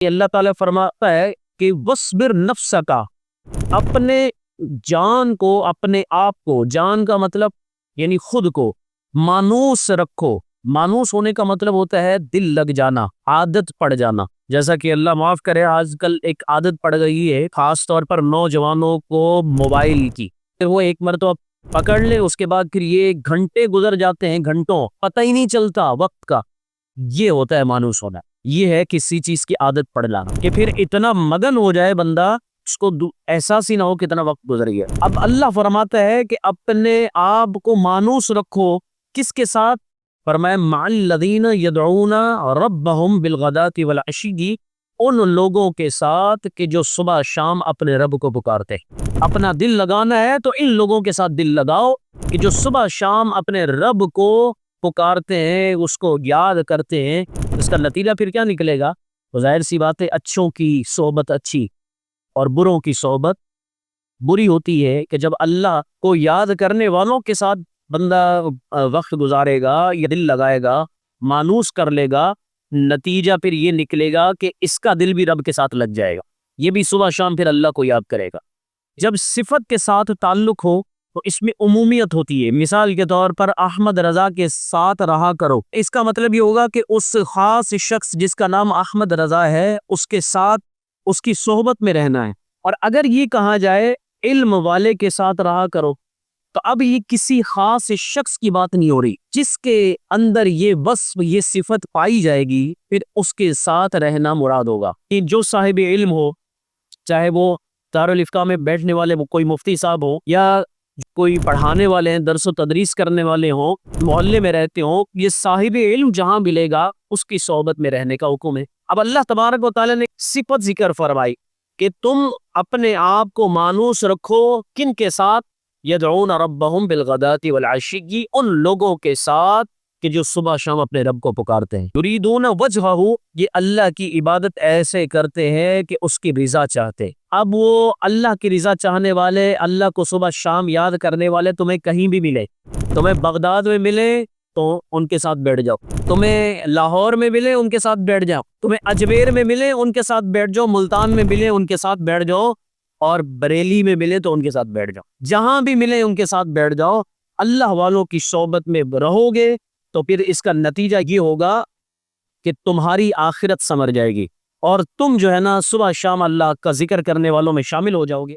اللہ تعالیٰ فرماتا ہے کہ وَاصْبِرْ نَفْسَكَ، اپنے جان کو، اپنے آپ کو، جان کا مطلب یعنی خود کو مانوس رکھو۔ مانوس ہونے کا مطلب ہوتا ہے دل لگ جانا، عادت پڑ جانا۔ جیسا کہ اللہ معاف کرے، آج کل ایک عادت پڑ گئی ہے خاص طور پر نوجوانوں کو موبائل کی۔ وہ ایک مرتبہ پکڑ لے، اس کے بعد پھر یہ گھنٹے گزر جاتے ہیں، گھنٹوں، پتہ ہی نہیں چلتا وقت کا۔ یہ ہوتا ہے مانوس ہونا، یہ ہے کسی چیز کی عادت پڑ لانا کہ پھر اتنا مگن ہو جائے بندہ، اس کو احساس ہی نہ ہو کتنا وقت گزر گیا۔ اب اللہ فرماتا ہے کہ اپنے آپ کو مانوس رکھو، کس کے ساتھ؟ فرمایا مع الذین یدعون ربہم بالغداۃ والعشی، ان لوگوں کے ساتھ کہ جو صبح شام اپنے رب کو پکارتے ہیں۔ اپنا دل لگانا ہے تو ان لوگوں کے ساتھ دل لگاؤ کہ جو صبح شام اپنے رب کو پکارتے ہیں، اس کو یاد کرتے ہیں۔ اس کا نتیجہ پھر کیا نکلے گا؟ تو ظاہر سی بات ہے، اچھوں کی صحبت اچھی اور بروں کی صحبت بری ہوتی ہے کہ جب اللہ کو یاد کرنے والوں کے ساتھ بندہ وقت گزارے گا یا دل لگائے گا، مانوس کر لے گا، نتیجہ پھر یہ نکلے گا کہ اس کا دل بھی رب کے ساتھ لگ جائے گا، یہ بھی صبح شام پھر اللہ کو یاد کرے گا۔ جب صفت کے ساتھ تعلق ہو تو اس میں عمومیت ہوتی ہے۔ مثال کے طور پر احمد رضا کے ساتھ رہا کرو، اس کا مطلب یہ ہوگا کہ اس خاص شخص جس کا نام احمد رضا ہے، اس کے ساتھ، اس کی صحبت میں رہنا ہے۔ اور اگر یہ کہا جائے علم والے کے ساتھ رہا کرو، تو اب یہ کسی خاص شخص کی بات نہیں ہو رہی، جس کے اندر یہ وصف، یہ صفت پائی جائے گی، پھر اس کے ساتھ رہنا مراد ہوگا۔ کہ جو صاحب علم ہو، چاہے وہ دارالفتاء میں بیٹھنے والے کوئی مفتی صاحب ہو، یا کوئی پڑھانے والے ہیں، درس و تدریس کرنے والے ہوں، محلے میں رہتے ہوں، یہ صاحب علم جہاں ملے گا اس کی صحبت میں رہنے کا حکم ہے۔ اب اللہ تبارک و تعالیٰ نے صفت ذکر فرمائی کہ تم اپنے آپ کو مانوس رکھو، کن کے ساتھ؟ یدعون ربہم بالغداۃ والعشی، ان لوگوں کے ساتھ کہ جو صبح شام اپنے رب کو پکارتے ہیں۔ یریدون وجہہ، یہ اللہ کی عبادت ایسے کرتے ہیں کہ اس کی رضا چاہتے ہیں۔ اب وہ اللہ کی رضا چاہنے والے، اللہ کو صبح شام یاد کرنے والے تمہیں کہیں بھی ملے، تمہیں بغداد میں ملے تو ان کے ساتھ بیٹھ جاؤ، تمہیں لاہور میں ملے ان کے ساتھ بیٹھ جاؤ، تمہیں اجمیر میں ملے ان کے ساتھ بیٹھ جاؤ، ملتان میں ملے ان کے ساتھ بیٹھ جاؤ، اور بریلی میں ملے تو ان کے ساتھ بیٹھ جاؤ، جہاں بھی ملے ان کے ساتھ بیٹھ جاؤ۔ اللہ والوں کی صحبت میں رہو گے تو پھر اس کا نتیجہ یہ ہوگا کہ تمہاری آخرت سنور جائے گی، اور تم جو ہے نا صبح شام اللہ کا ذکر کرنے والوں میں شامل ہو جاؤ گے۔